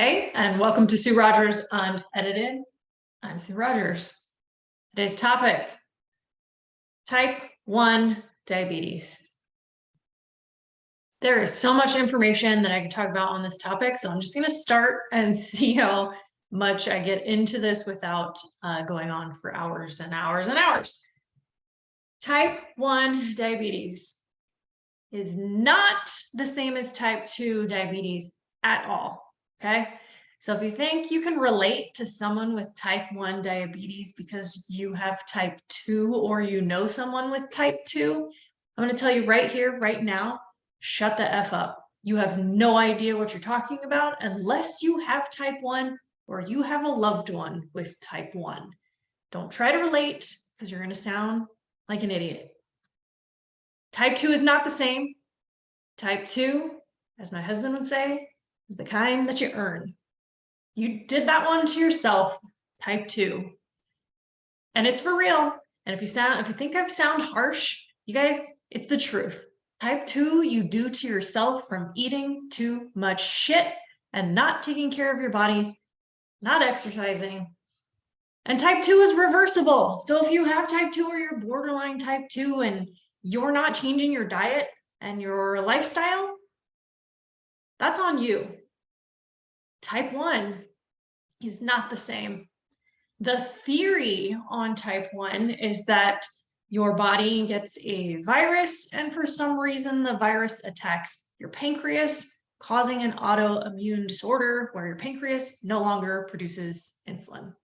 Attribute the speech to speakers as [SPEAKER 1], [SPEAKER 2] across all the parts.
[SPEAKER 1] Hey, and welcome to Sue Rogers Unedited. I'm Sue Rogers. Today's topic, type 1 diabetes. There is so much information that I could talk about on this topic, so I'm just going to start and see how much I get into this without going on for hours and hours and hours. Type 1 diabetes is not the same as type 2 diabetes at all, okay? So if you think you can relate to someone with type 1 diabetes because you have type 2 or you know someone with type 2, I'm going to tell you right here, right now, shut the F up. You have no idea what you're talking about unless you have type 1 or you have a loved one with type 1. Don't try to relate because you're going to sound like an idiot. Type 2 is not the same. Type 2, as my husband would say, is the kind that you earn. You did that one to yourself, type 2. And it's for real. And if you think I sound harsh, you guys, it's the truth. Type 2 you do to yourself from eating too much shit and not taking care of your body, not exercising. And type 2 is reversible. So if you have type 2 or you're borderline type 2 and you're not changing your diet and your lifestyle, that's on you. Type 1 is not the same. The theory on type 1 is that your body gets a virus, and for some reason, the virus attacks your pancreas, causing an autoimmune disorder where your pancreas no longer produces insulin.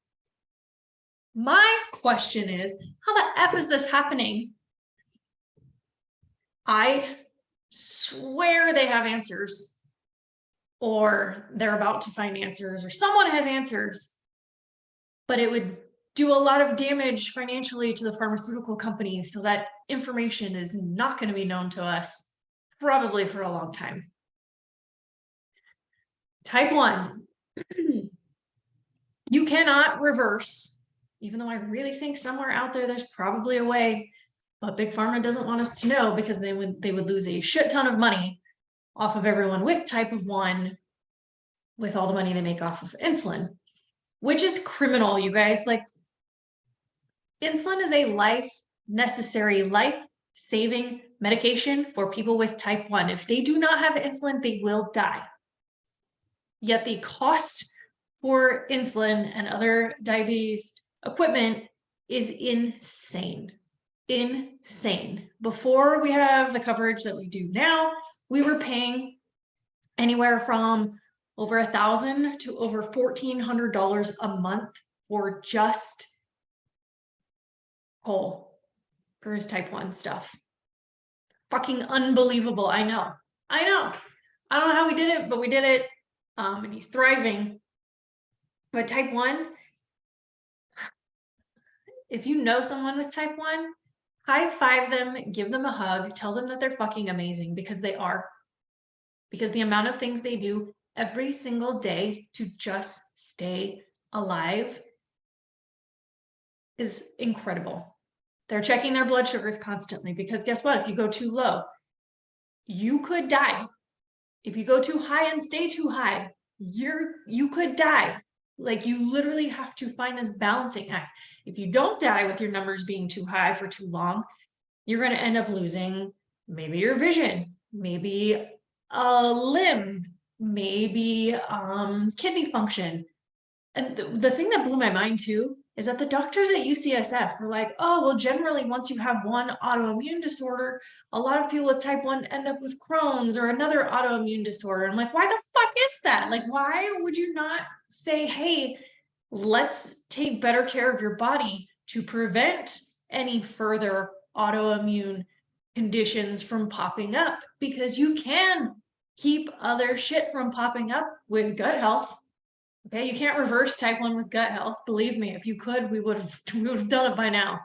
[SPEAKER 1] My question is, how the F is this happening? I swear they have answers, or they're about to find answers, or someone has answers, but it would do a lot of damage financially to the pharmaceutical companies, so that information is not going to be known to us probably for a long time. Type 1, you cannot reverse, even though I really think somewhere out there there's probably a way, but Big Pharma doesn't want us to know because they would lose a shit ton of money off of everyone with type 1 with all the money they make off of insulin, which is criminal, you guys. Like, insulin is a necessary life-saving medication for people with type 1. If they do not have insulin, they will die. Yet the cost for insulin and other diabetes equipment is insane. Insane. Before we have the coverage that we do now, we were paying anywhere from over $1,000 to over $1,400 a month for just Cole for his type 1 stuff. Fucking unbelievable. I know. I don't know how we did it, but we did it. And he's thriving. But type 1, if you know someone with type 1, high five them, give them a hug, tell them that they're fucking amazing, because they are. Because the amount of things they do every single day to just stay alive is incredible. They're checking their blood sugars constantly, because guess what? If you go too low, you could die. If you go too high and stay too high, you could die. Like, you literally have to find this balancing act. If you don't die with your numbers being too high for too long, you're going to end up losing maybe your vision, maybe a limb, maybe kidney function. And the thing that blew my mind too is that the doctors at UCSF were like, oh, well, generally once you have one autoimmune disorder, a lot of people with type 1 end up with Crohn's or another autoimmune disorder. I'm like, why the fuck is that? Like, why would you not say, hey, let's take better care of your body to prevent any further autoimmune conditions from popping up? Because you can keep other shit from popping up with gut health. Okay, you can't reverse type 1 with gut health. Believe me, if you could, we would have done it by now.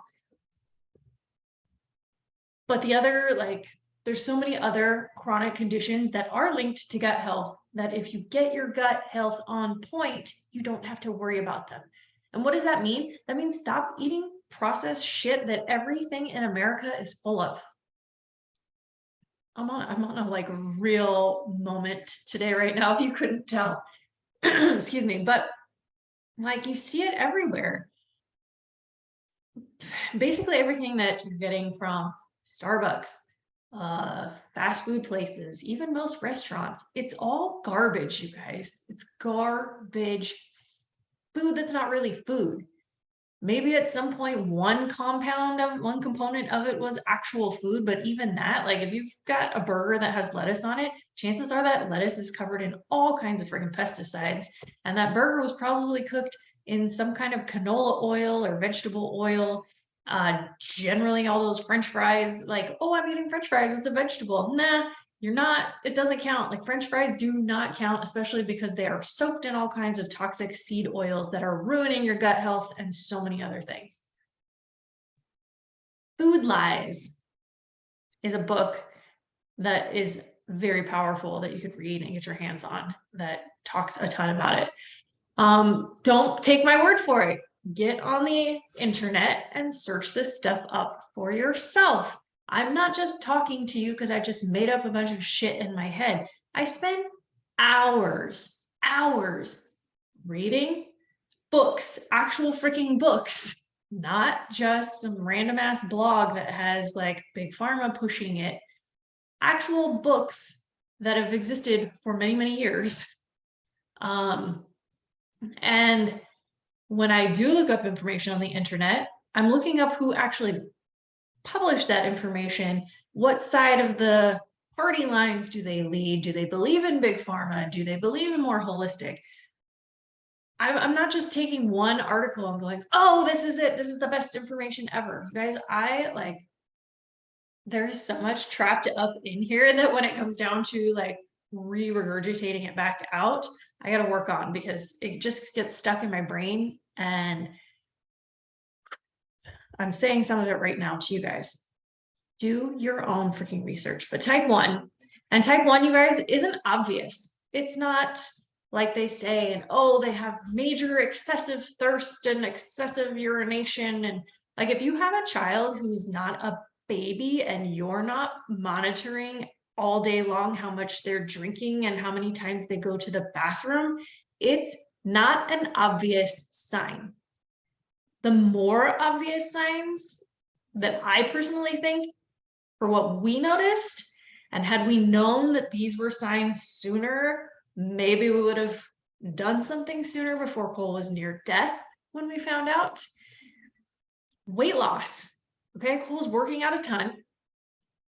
[SPEAKER 1] But the other, like, there's so many other chronic conditions that are linked to gut health that if you get your gut health on point, you don't have to worry about them. And what does that mean? That means stop eating processed shit that everything in America is full of. I'm on a like real moment today right now, if you couldn't tell. Excuse me, but like you see it everywhere. Basically everything that you're getting from Starbucks, fast food places, even most restaurants, it's all garbage, you guys. It's garbage food that's not really food. Maybe at some point one component of it was actual food, but even that, like if you've got a burger that has lettuce on it, chances are that lettuce is covered in all kinds of freaking pesticides, and that burger was probably cooked in some kind of canola oil or vegetable oil. Generally all those French fries, like, oh, I'm eating French fries, it's a vegetable. Nah, you're not, it doesn't count. Like French fries do not count, especially because they are soaked in all kinds of toxic seed oils that are ruining your gut health and so many other things. Food Lies is a book that is very powerful that you could read and get your hands on that talks a ton about it. Don't take my word for it. Get on the internet and search this stuff up for yourself. I'm not just talking to you because I just made up a bunch of shit in my head. I spend hours reading books, actual freaking books, not just some random ass blog that has like Big Pharma pushing it. Actual books that have existed for many, many years. And when I do look up information on the internet, I'm looking up who actually published that information. What side of the party lines do they lead? Do they believe in Big Pharma? Do they believe in more holistic? I'm not just taking one article and going, oh, this is it. This is the best information ever. You guys, there's so much trapped up in here that when it comes down to like regurgitating it back out, I got to work on because it just gets stuck in my brain. And I'm saying some of it right now to you guys. Do your own freaking research. But type 1, you guys, isn't obvious. It's not like they say, and oh, they have major excessive thirst and excessive urination. And like if you have a child who's not a baby and you're not monitoring all day long how much they're drinking and how many times they go to the bathroom, it's not an obvious sign. The more obvious signs that I personally think for what we noticed, and had we known that these were signs sooner, maybe we would have done something sooner before Cole was near death when we found out. Weight loss. Okay, Cole's working out a ton.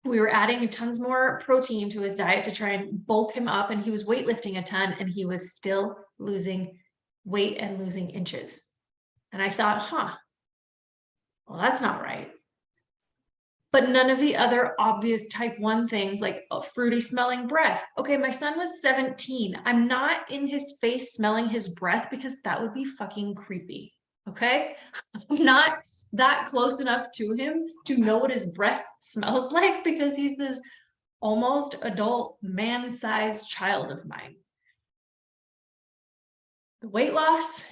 [SPEAKER 1] We were adding tons more protein to his diet to try and bulk him up, and he was weightlifting a ton, and he was still losing weight and losing inches. And I thought, well, that's not right. But none of the other obvious type 1 things like a fruity smelling breath. Okay, my son was 17. I'm not in his face smelling his breath because that would be fucking creepy. Okay, I'm not that close enough to him to know what his breath smells like because he's this almost adult man-sized child of mine. The weight loss,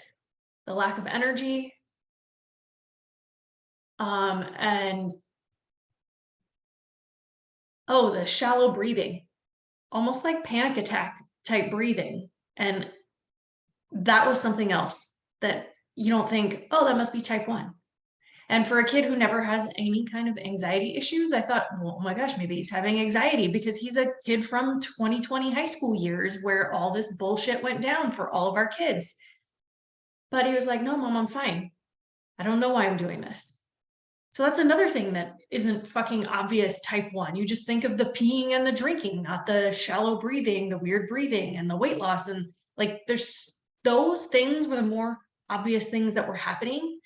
[SPEAKER 1] the lack of energy, and oh, the shallow breathing, almost like panic attack type breathing. And that was something else that you don't think, oh, that must be type 1. And for a kid who never has any kind of anxiety issues, I thought, well, oh my gosh, maybe he's having anxiety because he's a kid from 2020 high school years where all this bullshit went down for all of our kids. But he was like, no, mom, I'm fine. I don't know why I'm doing this. So that's another thing that isn't fucking obvious type 1. You just think of the peeing and the drinking, not the shallow breathing, the weird breathing and the weight loss. And like, there's those things were the more obvious things that were happening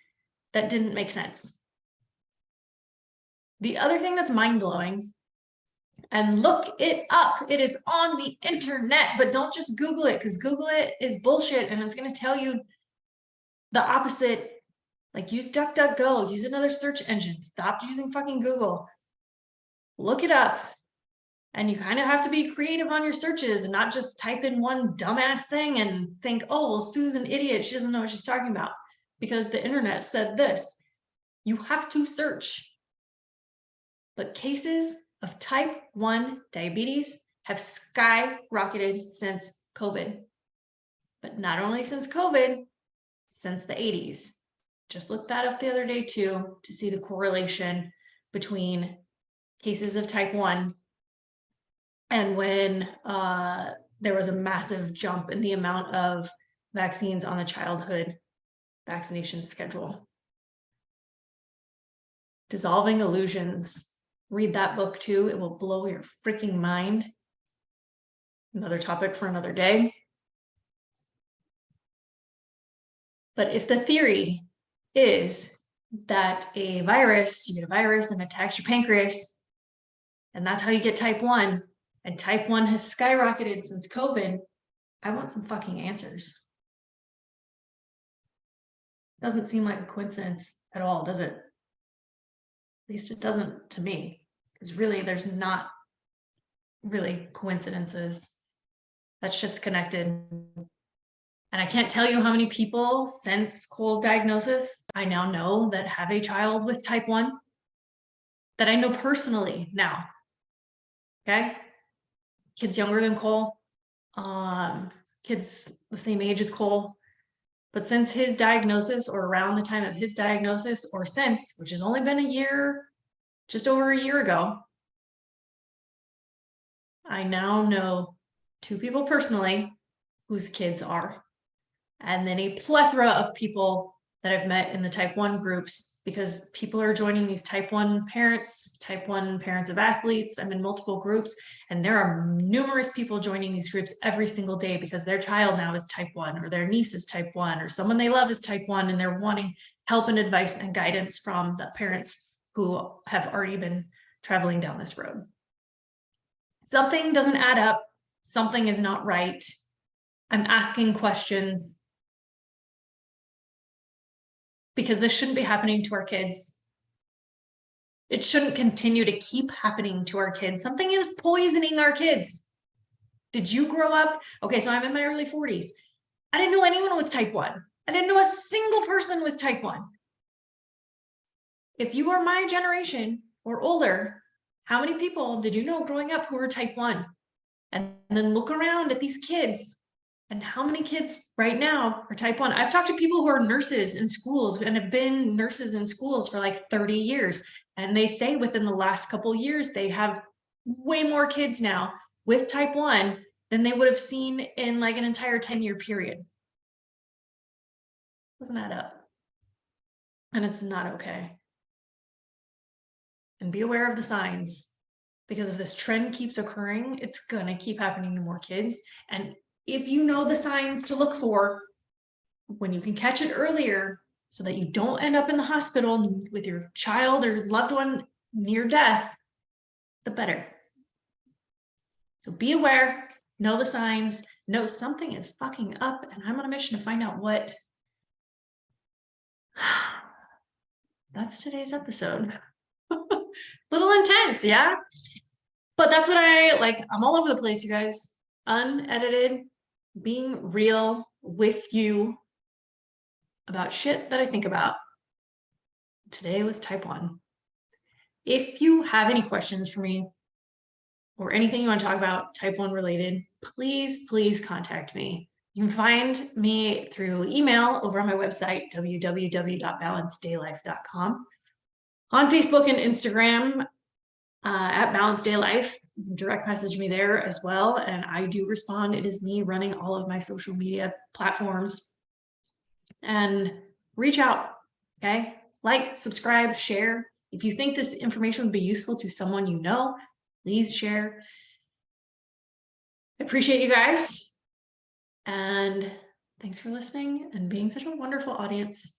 [SPEAKER 1] that didn't make sense. The other thing that's mind-blowing, and look it up, it is on the internet, but don't just Google it because Google it is bullshit and it's going to tell you the opposite. Like use DuckDuckGo, use another search engine, stop using fucking Google. Look it up. And you kind of have to be creative on your searches and not just type in one dumbass thing and think, oh, well, Sue's an idiot. She doesn't know what she's talking about because the internet said this. You have to search. But cases of type 1 diabetes have skyrocketed since COVID. but not only since COVID, since the 80s. Just looked that up the other day too, to see the correlation between cases of type 1 and when there was a massive jump in the amount of vaccines on the childhood vaccination schedule. Dissolving Illusions. Read that book too. It will blow your freaking mind. Another topic for another day. But if the theory is that you get a virus and attacks your pancreas, and that's how you get type 1, and type 1 has skyrocketed since COVID, I want some fucking answers. Doesn't seem like a coincidence at all, does it? At least it doesn't to me, because really there's not really coincidences. That shit's connected. And I can't tell you how many people since Cole's diagnosis I now know that have a child with type 1 that I know personally now. Okay? Kids younger than Cole, kids the same age as Cole. But since his diagnosis, or around the time of his diagnosis, or since, which has only been a year, just over a year ago, I now know 2 people personally whose kids are. And then a plethora of people that I've met in the type 1 groups, because people are joining these type 1 parents of athletes. I'm in multiple groups, and there are numerous people joining these groups every single day because their child now is type 1, or their niece is type 1, or someone they love is type 1, and they're wanting help and advice and guidance from the parents who have already been traveling down this road. Something doesn't add up. Something is not right. I'm asking questions, because this shouldn't be happening to our kids. It shouldn't continue to keep happening to our kids. Something is poisoning our kids. Did you grow up? Okay, so I'm in my early 40s. I didn't know anyone with type 1. I didn't know a single person with type 1. If you are my generation or older, how many people did you know growing up who were type 1? And then look around at these kids. And how many kids right now are type 1? I've talked to people who are nurses in schools and have been nurses in schools for like 30 years. And they say within the last couple of years, they have way more kids now with type 1 than they would have seen in like an entire 10-year period. Doesn't add up. And it's not okay. And be aware of the signs, because if this trend keeps occurring, it's gonna keep happening to more kids. And if you know the signs to look for, when you can catch it earlier so that you don't end up in the hospital with your child or loved one near death, the better. So be aware, know the signs, know something is fucking up, and I'm on a mission to find out what. That's today's episode. Little intense, yeah? But that's what I like. I'm all over the place, you guys. Unedited, being real with you about shit that I think about. Today was type 1. If you have any questions for me or anything you want to talk about type 1 related, please contact me. You can find me through email over on my website, www.balancedaylife.com. On Facebook and Instagram, at Balanced Day Life. You can direct message me there as well, and I do respond. It is me running all of my social media platforms. And reach out, okay? Like, subscribe, share. If you think this information would be useful to someone you know, please share. I appreciate you guys, and thanks for listening and being such a wonderful audience.